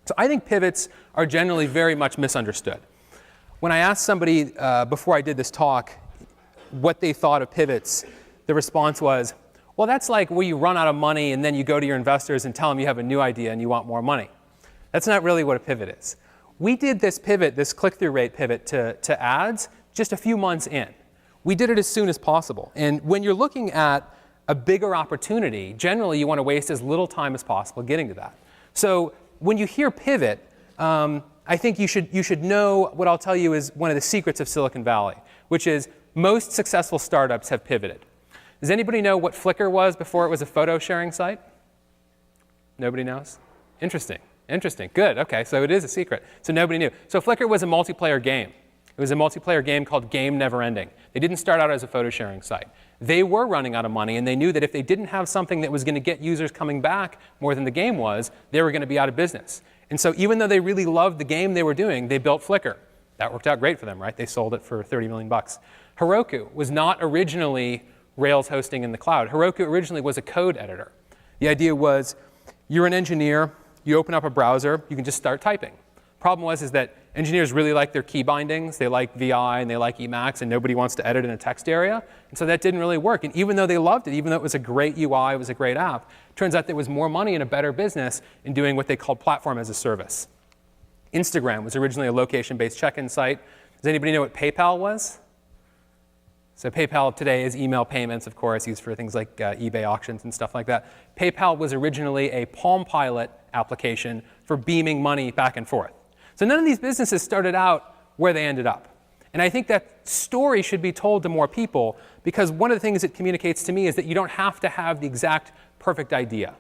So I think pivots are generally very much misunderstood. When I asked somebody before I did this talk what they thought of pivots, the response was, well, that's like where you run out of money and then you go to your investors and tell them you have a new idea and you want more money. That's not really what a pivot is. We did this pivot, this click-through rate pivot to ads just a few months in. We did it as soon as possible. And when you're looking at a bigger opportunity, generally you want to waste as little time as possible getting to that. So when you hear pivot, I think you should know what I'll tell you is one of the secrets of Silicon Valley, which is most successful startups have pivoted. Does anybody know what Flickr was before it was a photo sharing site? Nobody knows? Interesting. Interesting. Good. OK, so it is a secret. So nobody knew. So Flickr was a multiplayer game. It was a multiplayer game called Game Never Ending. They didn't start out as a photo sharing site. They were running out of money, and they knew that if they didn't have something that was going to get users coming back more than the game was, they were going to be out of business. And so even though they really loved the game they were doing, they built Flickr. That worked out great for them, right? They sold it for 30 million bucks. Heroku was not originally Rails hosting in the cloud. Heroku originally was a code editor. The idea was you're an engineer, you open up a browser, you can just start typing. Problem was is that engineers really like their key bindings. They like VI and they like Emacs, and nobody wants to edit in a text area. And so that didn't really work. And even though they loved it, even though it was a great UI, it was a great app, turns out there was more money and a better business in doing what they called platform as a service. Instagram was originally a location-based check-in site. Does anybody know what PayPal was? So PayPal today is email payments, of course, used for things like eBay auctions and stuff like that. PayPal was originally a Palm Pilot application for beaming money back and forth. So none of these businesses started out where they ended up. And I think that story should be told to more people, because one of the things it communicates to me is that you don't have to have the exact perfect idea.